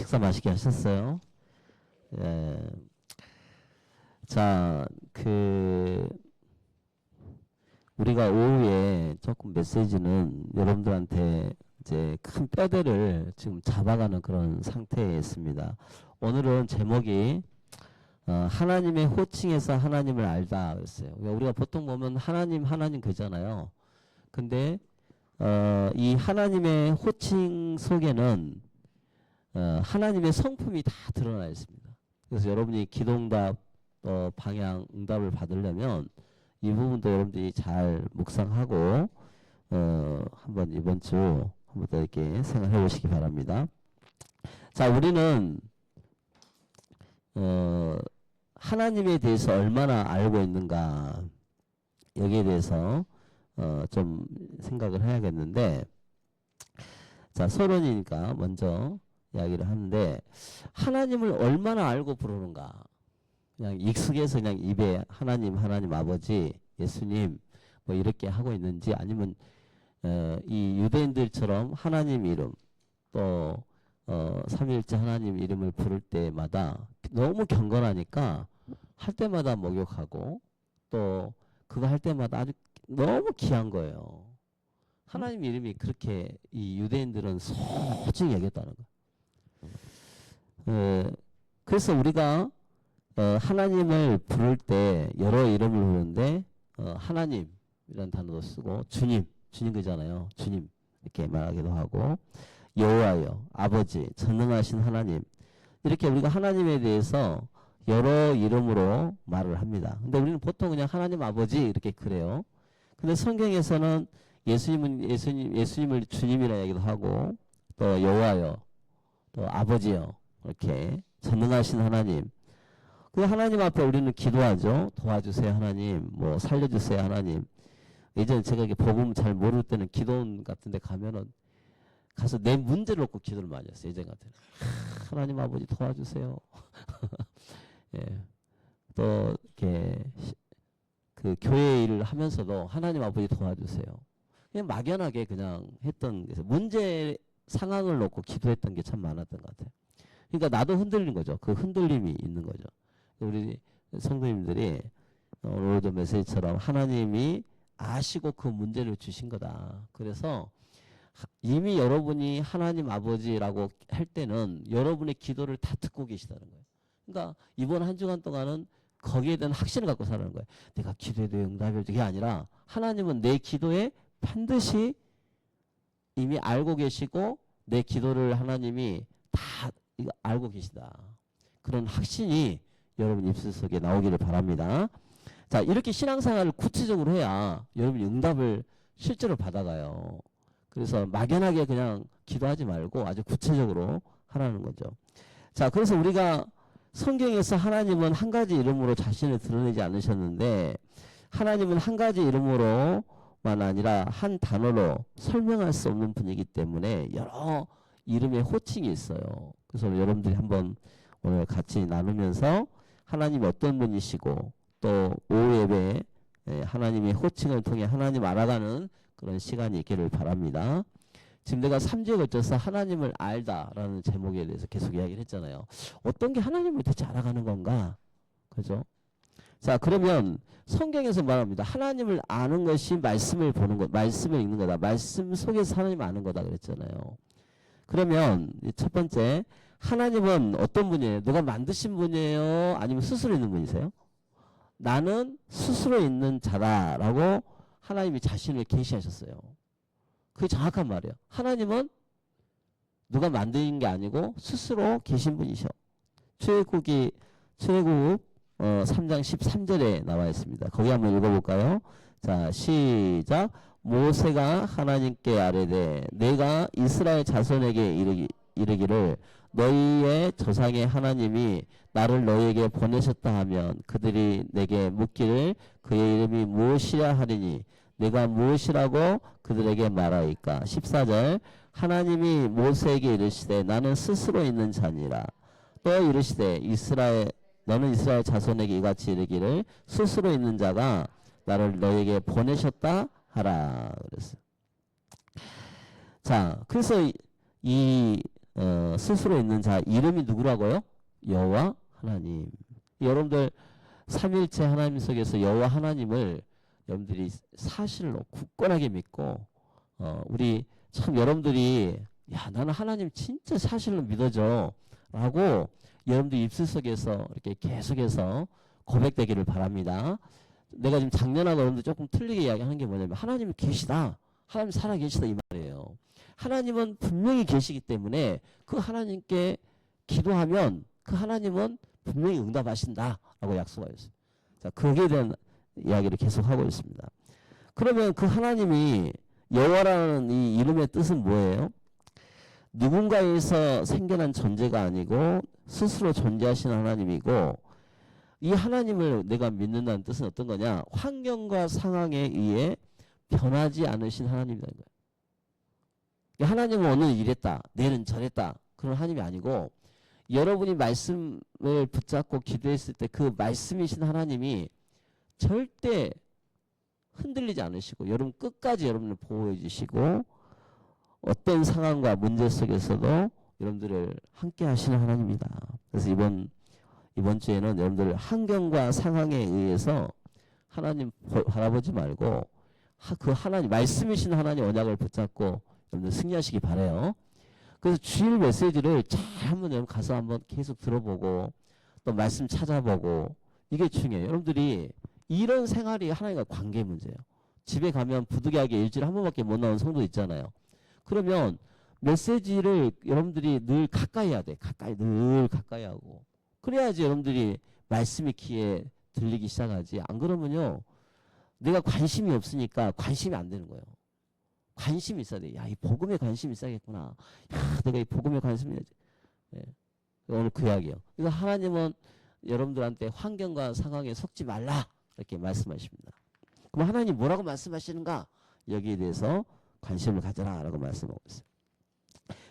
식사 맛있게 하셨어요? 예. 자, 우리가 오후에 조금 메시지는 여러분들한테 이제 큰 뼈대를 지금 잡아가는 그런 상태에 있습니다. 오늘은 제목이 하나님의 호칭에서 하나님을 알다 그랬어요. 그러니까 우리가 보통 보면 하나님 그잖아요. 근데 이 하나님의 호칭 속에는 하나님의 성품이 다 드러나 있습니다. 그래서 여러분이 기도응답 방향 응답을 받으려면 이 부분도 여러분들이 잘 묵상하고 한번 이번 주 한번 더 이렇게 생각해 보시기 바랍니다. 자, 우리는 하나님에 대해서 얼마나 알고 있는가 여기에 대해서 좀 생각을 해야겠는데, 자, 서론이니까 먼저 이야기를 하는데, 하나님을 얼마나 알고 부르는가. 그냥 익숙해서 그냥 입에 하나님 아버지 예수님 뭐 이렇게 하고 있는지, 아니면 이 유대인들처럼 하나님 이름 또 삼위일체 하나님 이름을 부를 때마다 너무 경건하니까 할 때마다 목욕하고 또 그거 할 때마다 아주 너무 귀한 거예요. 하나님 이름이 그렇게 이 유대인들은 소중히 여겼다는 거예요. 그래서 우리가 하나님을 부를 때 여러 이름을 부르는데 하나님이라는 단어도 쓰고 주님 그잖아요. 주님 이렇게 말하기도 하고 여호와여 아버지 전능하신 하나님, 이렇게 우리가 하나님에 대해서 여러 이름으로 말을 합니다. 근데 우리는 보통 그냥 하나님 아버지 이렇게 그래요. 근데 성경에서는 예수님을 주님이라 얘기도 하고 또 여호와여 또 아버지여 이렇게 전능하신 하나님, 그 하나님 앞에 우리는 기도하죠. 도와주세요 하나님, 뭐 살려주세요 하나님. 예전에 제가 이게 복음 잘 모를 때는 기도원 같은 데 가면은 가서 내 문제를 놓고 기도를 많이 했어요. 예전 같은 하나님 아버지 도와주세요. 예. 또 이렇게 그 교회 일을 하면서도 하나님 아버지 도와주세요. 그냥 막연하게 그냥 했던 게, 문제 상황을 놓고 기도했던 게 참 많았던 것 같아요. 그러니까 나도 흔들린 거죠. 그 흔들림이 있는 거죠. 우리 성도님들이 오늘도 메시지처럼 하나님이 아시고 그 문제를 주신 거다. 그래서 이미 여러분이 하나님 아버지라고 할 때는 여러분의 기도를 다 듣고 계시다는 거예요. 그러니까 이번 한 주간 동안은 거기에 대한 확신을 갖고 살아는 거예요. 내가 기도해도 응답이 올게 아니라 하나님은 내 기도에 반드시 이미 알고 계시고 내 기도를 하나님이 다 알고 계시다. 그런 확신이 여러분 입술 속에 나오기를 바랍니다. 자, 이렇게 신앙생활을 구체적으로 해야 여러분이 응답을 실제로 받아가요. 그래서 막연하게 그냥 기도하지 말고 아주 구체적으로 하라는 거죠. 자, 그래서 우리가 성경에서 하나님은 한 가지 이름으로 자신을 드러내지 않으셨는데, 하나님은 한 가지 이름으로만 아니라 한 단어로 설명할 수 없는 분이기 때문에 여러 이름의 호칭이 있어요. 그래서 여러분들이 한번 오늘 같이 나누면서 하나님이 어떤 분이시고 또 오후 예배에 하나님의 호칭을 통해 하나님 알아가는 그런 시간이 있기를 바랍니다. 지금 내가 3주에 걸쳐서 하나님을 알다라는 제목에 대해서 계속 이야기를 했잖아요. 어떤 게 하나님을 대체 알아가는 건가? 그죠? 자, 그러면 성경에서 말합니다. 하나님을 아는 것이 말씀을 보는 것, 말씀을 읽는 거다. 말씀 속에서 하나님 아는 거다 그랬잖아요. 그러면 첫 번째, 하나님은 어떤 분이에요? 누가 만드신 분이에요? 아니면 스스로 있는 분이세요? 나는 스스로 있는 자다라고 하나님이 자신을 계시하셨어요. 그게 정확한 말이에요. 하나님은 누가 만든 게 아니고 스스로 계신 분이셔. 출애굽 3장 13절에 나와 있습니다. 거기 한번 읽어볼까요? 자, 시작. 모세가 하나님께 아뢰되 내가 이스라엘 자손에게 이르기를 너희의 조상의 하나님이 나를 너희에게 보내셨다 하면 그들이 내게 묻기를 그의 이름이 무엇이라 하리니 내가 무엇이라고 그들에게 말하이까. 14절. 하나님이 모세에게 이르시되 나는 스스로 있는 자니라. 또 이르시되 너는 이스라엘 자손에게 이같이 이르기를 스스로 있는 자가 나를 너희에게 보내셨다 하라 그랬어요. 자, 그래서 이 스스로 있는 자 이름이 누구라고요? 여호와 하나님. 여러분들 삼일체 하나님 속에서 여호와 하나님을 여러분들이 사실로 굳건하게 믿고 우리 참 여러분들이 야 나는 하나님 진짜 사실로 믿어져 라고 여러분들 입술 속에서 이렇게 계속해서 고백되기를 바랍니다. 내가 지금 작년하고 여러분들 조금 틀리게 이야기하는 게 뭐냐면 하나님이 계시다. 하나님 살아계시다 이 말이에요. 하나님은 분명히 계시기 때문에 그 하나님께 기도하면 그 하나님은 분명히 응답하신다 라고 약속하였어요. 자, 거기에 대한 이야기를 계속하고 있습니다. 그러면 그 하나님이 여호와라는 이 이름의 뜻은 뭐예요? 누군가에서 생겨난 존재가 아니고 스스로 존재하시는 하나님이고 이 하나님을 내가 믿는다는 뜻은 어떤 거냐? 환경과 상황에 의해 변하지 않으신 하나님이라는 거예요. 하나님은 오늘 이랬다, 내일은 저랬다 그런 하나님이 아니고 여러분이 말씀을 붙잡고 기도했을 때 그 말씀이신 하나님이 절대 흔들리지 않으시고 여러분 끝까지 여러분을 보호해 주시고 어떤 상황과 문제 속에서도 여러분들을 함께 하시는 하나님이다. 그래서 이번 주에는 여러분들 환경과 상황에 의해서 하나님 바라보지 말고 그 하나님 말씀이신 하나님 언약을 붙잡고 여러분들 승리하시기 바라요. 그래서 주일 메시지를 잘 한번 여러분 가서 한번 계속 들어보고 또 말씀 찾아보고 이게 중요해요. 여러분들이 이런 생활이 하나님과 관계 문제예요. 집에 가면 부득이하게 일주일에 한 번밖에 못 나오는 성도 있잖아요. 그러면 메시지를 여러분들이 늘 가까이 해야 돼. 늘 가까이 하고. 그래야지 여러분들이 말씀이 귀에 들리기 시작하지. 안 그러면요. 내가 관심이 없으니까 관심이 안 되는 거예요. 관심이 있어야 돼. 야, 이 복음에 관심이 있어야겠구나. 야, 내가 이 복음에 관심이 있어야지. 예. 오늘 그 이야기요. 그래서 하나님은 여러분들한테 환경과 상황에 속지 말라. 이렇게 말씀하십니다. 그럼 하나님 뭐라고 말씀하시는가? 여기에 대해서 관심을 가져라. 라고 말씀하고 있어요.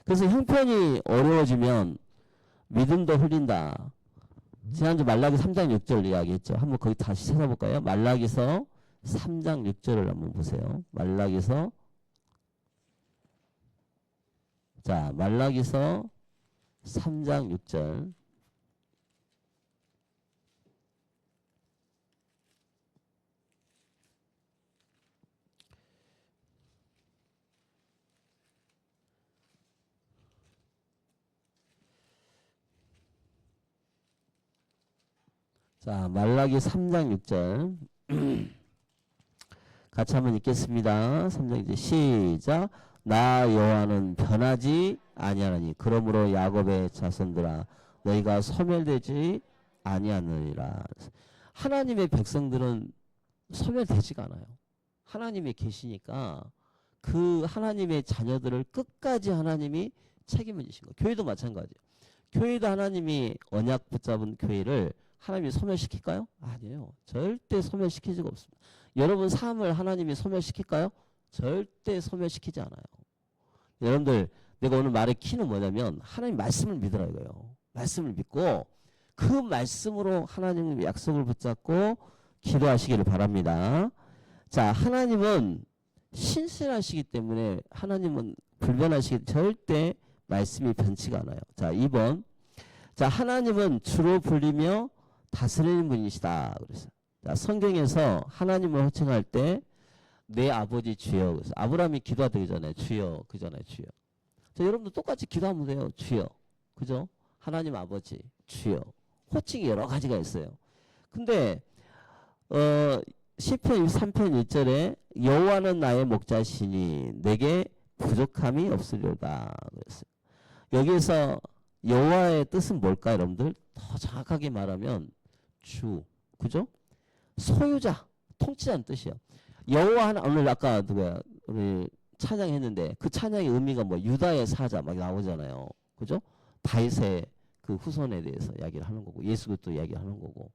그래서 형편이 어려워지면 믿음도 흘린다. 지난주 말라기 3장 6절 이야기했죠. 한번 거기 다시 찾아볼까요? 말라기서 3장 6절을 한번 보세요. 말라기서 자, 말라기서 3장 6절. 자, 말라기 3장 6절. 같이 한번 읽겠습니다. 3장 6절 시작. 나 여호와는 변하지 아니하나니 그러므로 야곱의 자손들아 너희가 소멸되지 아니하느니라. 하나님의 백성들은 소멸되지가 않아요. 하나님이 계시니까 그 하나님의 자녀들을 끝까지 하나님이 책임을 지신 거예요. 교회도 마찬가지예요. 교회도 하나님이 언약 붙잡은 교회를 하나님이 소멸시킬까요? 아니에요. 절대 소멸시키지가 없습니다. 여러분 삶을 하나님이 소멸시킬까요? 절대 소멸시키지 않아요. 여러분들 내가 오늘 말의 키는 뭐냐면 하나님 말씀을 믿으라 이거예요. 말씀을 믿고 그 말씀으로 하나님의 약속을 붙잡고 기도하시기를 바랍니다. 자, 하나님은 신실하시기 때문에 하나님은 불변하시기 절대 말씀이 변치가 않아요. 자, 2번. 자, 하나님은 주로 불리며 다스리는 분이시다. 그래서 자, 성경에서 하나님을 호칭할 때 내 아버지 주여. 그래서 아브라함이 기도하기 전에 주여, 그 전에 주여. 자, 여러분도 똑같이 기도하면 돼요. 주여. 그죠? 하나님 아버지, 주여. 호칭이 여러 가지가 있어요. 근데 시편 23편 1절에 여호와는 나의 목자시니 내게 부족함이 없으리로다. 그랬어요. 여기에서 여호와의 뜻은 뭘까, 여러분들? 더 정확하게 말하면 주, 그죠? 소유자, 통치자는 뜻이에요. 여호와 하나, 오늘 아까 누구야 우리 찬양했는데 그 찬양의 의미가 뭐 유다의 사자 막 나오잖아요, 그죠? 다윗의 그 후손에 대해서 이야기를 하는 거고 예수 그리스도 이야기하는 거고.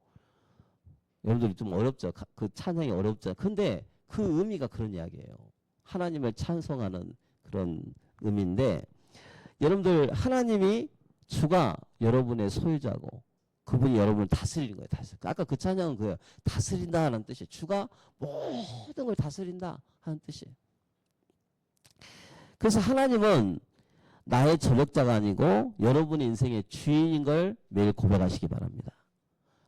여러분들이 좀 어렵죠? 그 찬양이 어렵죠? 근데 그 의미가 그런 이야기예요. 하나님을 찬송하는 그런 의미인데 여러분들 하나님이 주가 여러분의 소유자고 그분이 여러분을 다스리는 거예요. 아까 그 찬양은 그예요. 다스린다 하는 뜻이에요. 주가 모든 걸 다스린다 하는 뜻이에요. 그래서 하나님은 나의 저력자가 아니고 여러분의 인생의 주인인 걸 매일 고백하시기 바랍니다.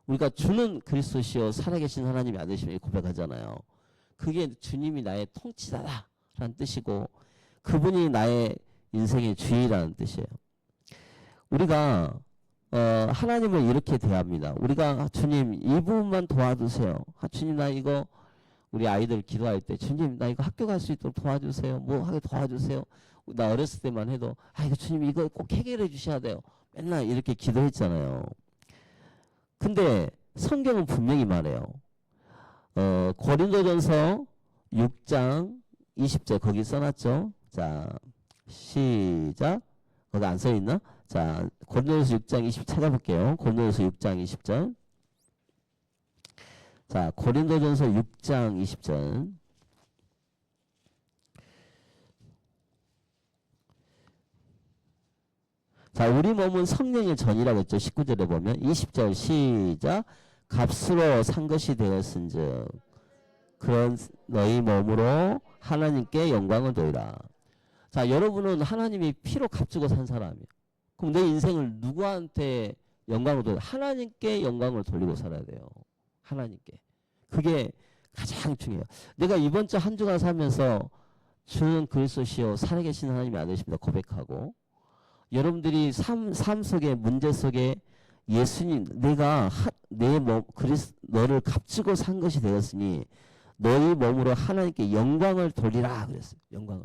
우리가 주는 그리스도시요 살아계신 하나님이 아니시면 고백하잖아요. 그게 주님이 나의 통치자다라는 뜻이고 그분이 나의 인생의 주인이라는 뜻이에요. 우리가 하나님을 이렇게 대합니다. 우리가 주님 이 부분만 도와주세요. 주님 나 이거 우리 아이들 기도할 때 주님 나 이거 학교 갈 수 있도록 도와주세요. 뭐 하게 도와주세요. 나 어렸을 때만 해도 이거 주님 이거 꼭 해결해 주셔야 돼요. 맨날 이렇게 기도했잖아요. 근데 성경은 분명히 말해요. 고린도전서 6장 20절 거기 써놨죠. 자 시작. 거기 안 써있나? 자 고린도전서 6장 20 찾아볼게요. 고린도전서 6장 20절. 자 고린도전서 6장 20절. 자 우리 몸은 성령의 전이라고 했죠. 19절에 보면 20절 시작. 값으로 산 것이 되었은즉 그런 너희 몸으로 하나님께 영광을 돌리라. 자 여러분은 하나님이 피로 값주고 산 사람이에요. 그럼 내 인생을 누구한테 영광을 돌려? 하나님께 영광을 돌리고 살아야 돼요. 하나님께. 그게 가장 중요해요. 내가 이번 주 한 주간 살면서 주는 그리스도시요 살아계신 하나님이 아니십니다. 고백하고 여러분들이 삶 속에 문제 속에 예수님 내가 내 몸 너를 값주고 산 것이 되었으니 너희 몸으로 하나님께 영광을 돌리라 그랬어요. 영광을.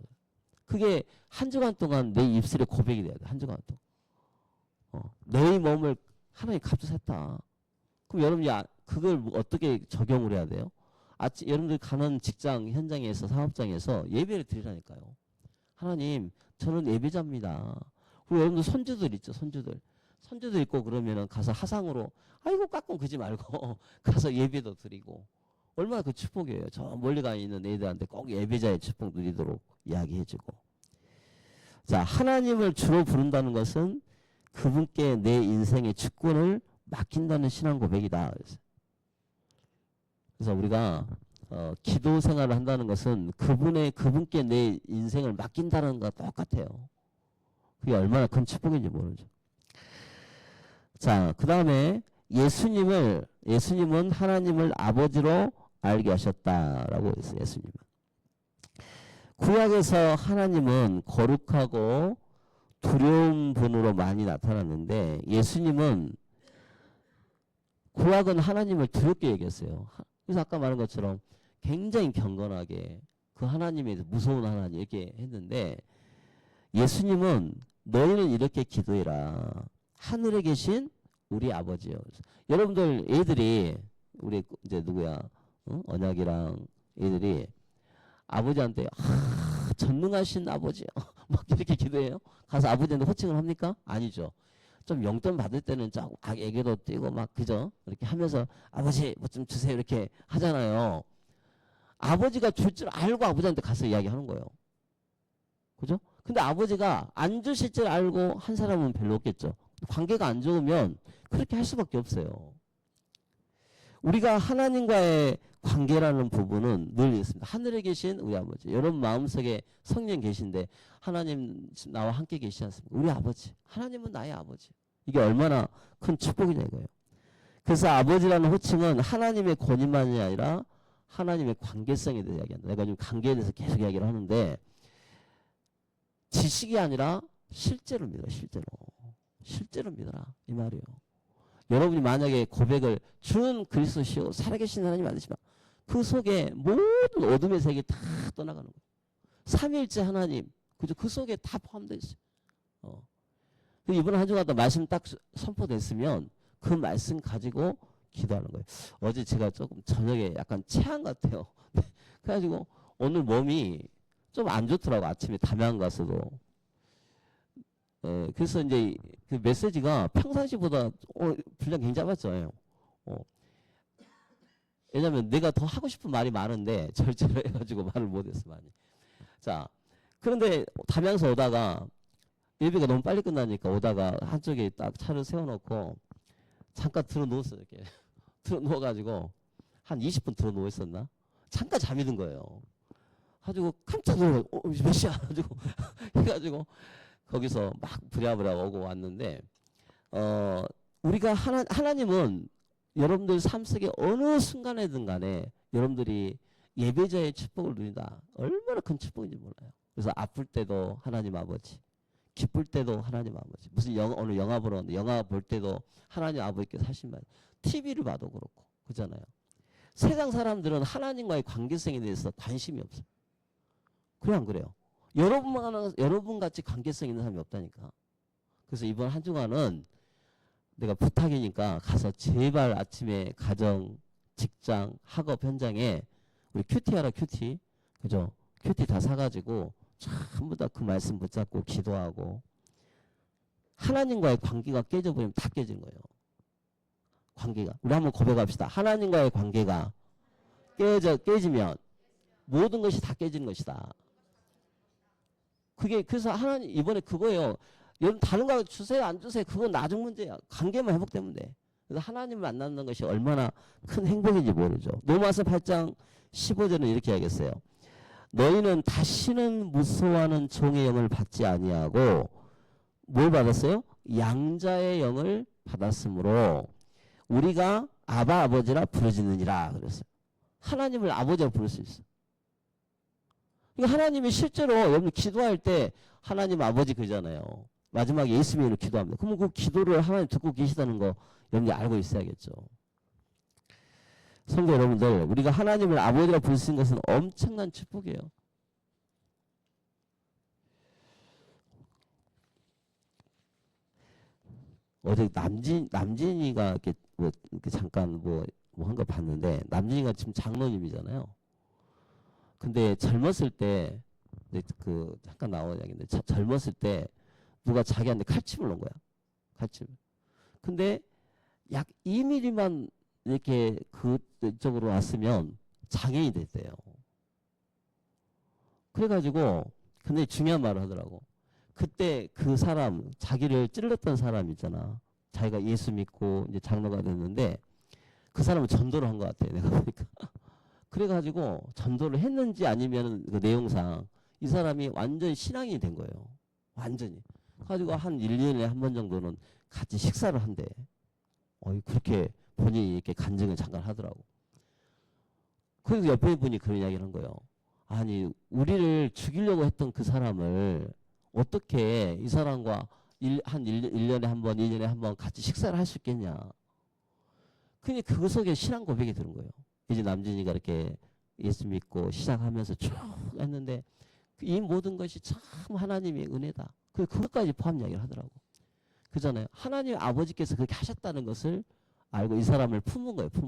그게 한 주간 동안 내 입술에 고백이 돼야 돼. 한 주간 동안. 너희 몸을 하나님 값주고 샀다. 그럼 여러분이 그걸 어떻게 적용을 해야 돼요? 여러분들 가는 직장 현장에서 사업장에서 예배를 드리라니까요. 하나님 저는 예배자입니다. 그리고 여러분들 손주들 있죠. 손주들 있고 그러면은 가서 하상으로 아이고 깎고 그지 말고 가서 예배도 드리고 얼마나 그 축복이에요. 저 멀리 가 있는 애들한테 꼭 예배자의 축복 누리도록 이야기해주고. 자 하나님을 주로 부른다는 것은 그분께 내 인생의 주권을 맡긴다는 신앙 고백이다. 그래서 우리가 기도 생활을 한다는 것은 그분께 내 인생을 맡긴다는 것과 똑같아요. 그게 얼마나 큰 축복인지 모르죠. 자, 그 다음에 예수님은 하나님을 아버지로 알게 하셨다라고 했어요. 예수님은. 구약에서 하나님은 거룩하고 두려운 분으로 많이 나타났는데 예수님은 구약은 하나님을 두렵게 여겼어요. 그래서 아까 말한 것처럼 굉장히 경건하게 그 하나님에 무서운 하나님 이렇게 했는데 예수님은 너희는 이렇게 기도해라. 하늘에 계신 우리 아버지요. 여러분들 애들이 우리 이제 누구야? 언약이랑 애들이 아버지한테 전능하신 아버지요. 막 이렇게 기도해요. 가서 아버지한테 호칭을 합니까? 아니죠. 좀 용돈 받을 때는 애교도 띄고 막 그죠? 이렇게 하면서 아버지 뭐 좀 주세요 이렇게 하잖아요. 아버지가 줄 줄 알고 아버지한테 가서 이야기하는 거예요. 그죠? 근데 아버지가 안 주실 줄 알고 한 사람은 별로 없겠죠. 관계가 안 좋으면 그렇게 할 수밖에 없어요. 우리가 하나님과의 관계라는 부분은 늘 있습니다. 하늘에 계신 우리 아버지. 여러분 마음속에 성령 계신데 하나님 나와 함께 계시지 않습니까? 우리 아버지. 하나님은 나의 아버지. 이게 얼마나 큰 축복이냐 이거예요. 그래서 아버지라는 호칭은 하나님의 권위만이 아니라 하나님의 관계성에 대해 이야기한다. 내가 지금 관계에 대해서 계속 이야기를 하는데 지식이 아니라 실제로 믿어라. 실제로 믿어라. 이 말이에요. 여러분이 만약에 고백을 주는 그리스도시요 살아계신 하나님 아니지만 그 속에 모든 어둠의 세계 다 떠나가는 거예요. 삼위일체 하나님 그 속에 다 포함되어 있어요. 이번 한 주간 말씀 딱 선포됐으면 그 말씀 가지고 기도하는 거예요. 어제 제가 조금 저녁에 약간 체한 것 같아요. 그래가지고 오늘 몸이 좀 안 좋더라고. 아침에 담양 가서도. 그래서 이제 그 메시지가 평상시보다 분량 굉장히 잡았죠. 왜냐면 내가 더 하고 싶은 말이 많은데 절제를 해가지고 말을 못했어 많이. 자, 그런데 담양에서 오다가 예배가 너무 빨리 끝나니까 오다가 한쪽에 딱 차를 세워놓고 잠깐 들어 누웠어요. 이렇게 들어 누워가지고 한 20분 들어 누워 있었나? 잠깐 잠이 든 거예요. 가지고 깜짝 놀라고 몇 시야? 가지고 해가지고 거기서 막 부랴부랴 오고 왔는데 우리가 하나님은 여러분들 삶 속에 어느 순간에든 간에 여러분들이 예배자의 축복을 누린다. 얼마나 큰 축복인지 몰라요. 그래서 아플 때도 하나님 아버지, 기쁠 때도 하나님 아버지. 무슨 오늘 영화 보러 왔는데 영화 볼 때도 하나님 아버지께서 하신 말. TV를 봐도 그렇고 그잖아요. 세상 사람들은 하나님과의 관계성에 대해서 관심이 없어요. 그래 안 그래요? 여러분 같이 관계성 있는 사람이 없다니까. 그래서 이번 한 주간은 내가 부탁이니까 가서 제발 아침에 가정, 직장, 학업 현장에 우리 큐티 하라 큐티. 그죠? 큐티 다 사가지고 전부 다 그 말씀 붙잡고 기도하고 하나님과의 관계가 깨져버리면 다 깨진 거예요. 관계가. 우리 한번 고백합시다. 하나님과의 관계가 깨지면 모든 것이 다 깨지는 것이다. 그래서 하나님 이번에 그거예요. 여러분 다른 거 주세요 안 주세요 그건 나중 문제야. 관계만 회복되면 돼. 그래서 하나님을 만나는 것이 얼마나 큰 행복인지 모르죠. 로마서 8장 15절은 이렇게 하겠어요. 너희는 다시는 무서워하는 종의 영을 받지 아니하고 뭘 받았어요? 양자의 영을 받았으므로 우리가 아바 아버지라 부르짖느니라 그랬어요. 하나님을 아버지라 부를 수 있어요. 그러니까 하나님이 실제로 여러분 기도할 때 하나님 아버지 그러잖아요. 마지막에 예수님으로 기도합니다. 그러면 그 기도를 하나님 듣고 계시다는 거 여러분이 알고 있어야겠죠. 성도 여러분들, 우리가 하나님을 아버지라 부를 수 있는 것은 엄청난 축복이에요. 어제 남진이가 이렇게 잠깐 한 거 봤는데 남진이가 지금 장로님이잖아요. 근데 젊었을 때 잠깐 나온 이야기인데 젊었을 때 누가 자기한테 칼집을 놓은 거야. 칼집. 근데 약 2mm만 이렇게 그쪽으로 왔으면 장애인이 됐대요. 그래가지고 근데 중요한 말을 하더라고. 그때 그 사람 자기를 찔렀던 사람 있잖아. 자기가 예수 믿고 이제 장로가 됐는데 그 사람은 전도를 한 것 같아. 내가 보니까. 그래가지고 전도를 했는지 아니면 그 내용상 이 사람이 완전히 신앙이 된 거예요. 완전히. 그래가지고 한 1년에 한 번 정도는 같이 식사를 한대. 그렇게 본인이 이렇게 간증을 잠깐 하더라고. 그래서 옆에 분이 그런 이야기를 한 거예요. 아니 우리를 죽이려고 했던 그 사람을 어떻게 이 사람과 1년에 한 번, 2년에 한 번 같이 식사를 할 수 있겠냐. 근데 그 속에 신앙 고백이 들은 거예요. 이제 남진이가 이렇게 예수 믿고 시작하면서 쭉 했는데 이 모든 것이 참 하나님의 은혜다. 그것까지 포함 이야기를 하더라고. 그잖아요. 하나님 아버지께서 그렇게 하셨다는 것을 알고 이 사람을 품은 거예요. 다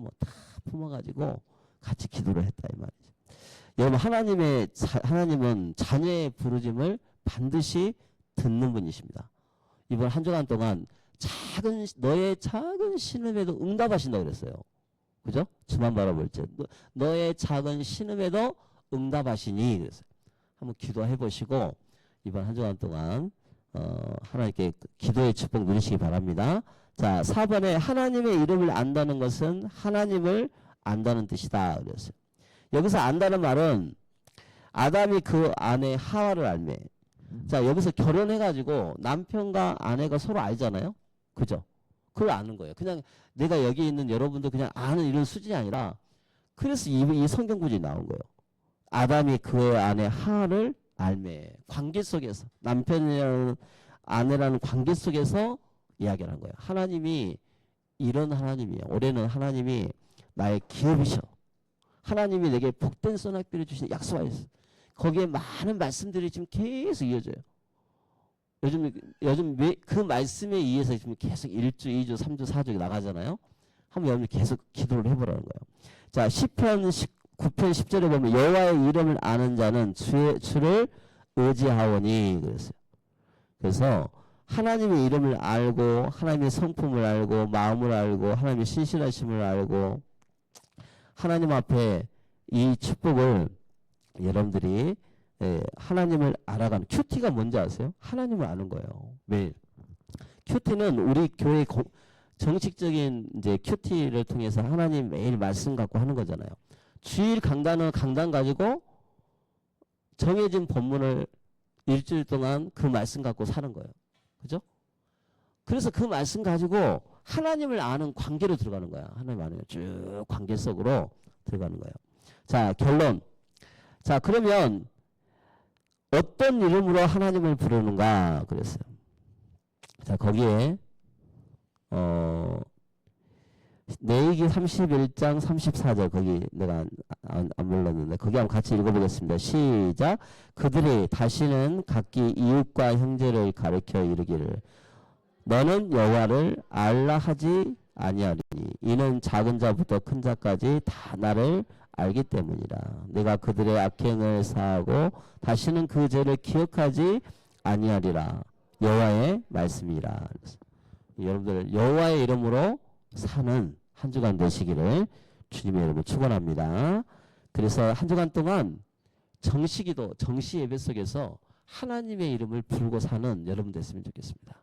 품어가지고 같이 기도를 했다 이 말이죠. 여러분 하나님은 자녀의 부르짐을 반드시 듣는 분이십니다. 이번 한 주간 동안 너의 작은 신음에도 응답하신다고 그랬어요. 그죠? 주만 바라볼 때 너의 작은 신음에도 응답하시니 그랬어요. 한번 기도해 보시고 이번 한 주간 동안 하나님께 기도의 축복 누리시기 바랍니다. 자, 4번에 하나님의 이름을 안다는 것은 하나님을 안다는 뜻이다 그랬어요. 여기서 안다는 말은 아담이 그 아내 하와를 알매. 자, 여기서 결혼해가지고 남편과 아내가 서로 알잖아요. 그죠? 그걸 아는 거예요. 그냥 내가 여기 있는 여러분도 그냥 아는 이런 수준이 아니라 그래서 이 성경 구절이 나온 거예요. 아담이 그의 아내 하와를 알매. 관계 속에서 남편이라는 아내라는 관계 속에서 이야기를 한 거예요. 하나님이 이런 하나님이에요. 올해는 하나님이 나의 기업이셔. 하나님이 내게 복된 선악비를 주신 약속하셨어. 거기에 많은 말씀들이 지금 계속 이어져요. 요즘 그 말씀에 의해서 지금 계속 1주, 2주, 3주, 4주 나가잖아요. 한번 여러분 계속 기도를 해보라는 거예요. 자, 시편 9편 10절에 보면 여호와의 이름을 아는 자는 주를 의지하오니 그랬어요. 그래서 하나님의 이름을 알고 하나님의 성품을 알고 마음을 알고 하나님의 신실하심을 알고 하나님 앞에 이 축복을 여러분들이 하나님을 알아가는 큐티가 뭔지 아세요? 하나님을 아는 거예요. 매일. 큐티는 우리 교회 정식적인 이제 큐티를 통해서 하나님 매일 말씀 갖고 하는 거잖아요. 주일 강단은 강단 가지고 정해진 본문을 일주일 동안 그 말씀 갖고 사는 거예요. 그죠? 그래서 그 말씀 가지고 하나님을 아는 관계로 들어가는 거야. 하나님 아는 쭉 관계 속으로 들어가는 거예요. 자, 결론. 자, 그러면 어떤 이름으로 하나님을 부르는가 그랬어요. 자, 거기에 레위기 31장 34절 거기 내가 안 불렀는데 거기 한번 같이 읽어보겠습니다. 시작. 그들이 다시는 각기 이웃과 형제를 가르쳐 이르기를 너는 여호와를 알라 하지 아니하리니 이는 작은 자부터 큰 자까지 다 나를 알기 때문이라. 내가 그들의 악행을 사하고 다시는 그 죄를 기억하지 아니하리라. 여호와의 말씀이라. 여러분들 여호와의 이름으로 사는 한 주간 되시기를 주님의 이름으로 축원합니다. 그래서 한 주간 동안 정시기도 정시 예배 속에서 하나님의 이름을 부르고 사는 여러분 됐으면 좋겠습니다.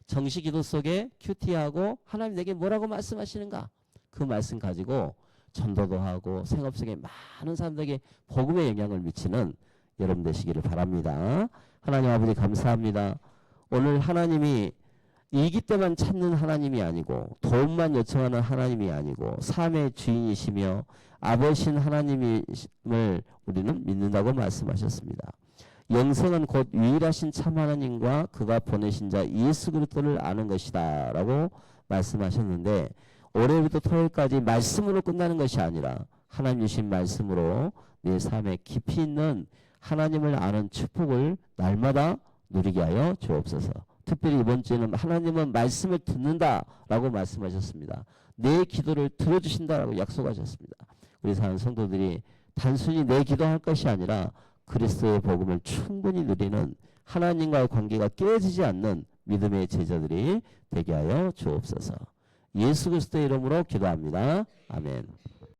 정시기도 속에 큐티하고 하나님 내게 뭐라고 말씀하시는가 그 말씀 가지고 전도도 하고 생업 속에 많은 사람들에게 복음의 영향을 미치는 여러분 되시기를 바랍니다. 하나님 아버지 감사합니다. 오늘 하나님이 일기 때만 찾는 하나님이 아니고 도움만 요청하는 하나님이 아니고 삶의 주인이시며 아버신 하나님을 우리는 믿는다고 말씀하셨습니다. 영생은 곧 유일하신 참 하나님과 그가 보내신 자 예수 그리스도를 아는 것이다 라고 말씀하셨는데 올해부터 토요일까지 말씀으로 끝나는 것이 아니라 하나님 주신 말씀으로 내 삶에 깊이 있는 하나님을 아는 축복을 날마다 누리게 하여 주옵소서. 특별히 이번 주에는 하나님은 말씀을 듣는다라고 말씀하셨습니다. 내 기도를 들어주신다라고 약속하셨습니다. 우리 사는 성도들이 단순히 내 기도할 것이 아니라 그리스도의 복음을 충분히 누리는 하나님과의 관계가 깨지지 않는 믿음의 제자들이 되게 하여 주옵소서. 예수 그리스도의 이름으로 기도합니다. 아멘.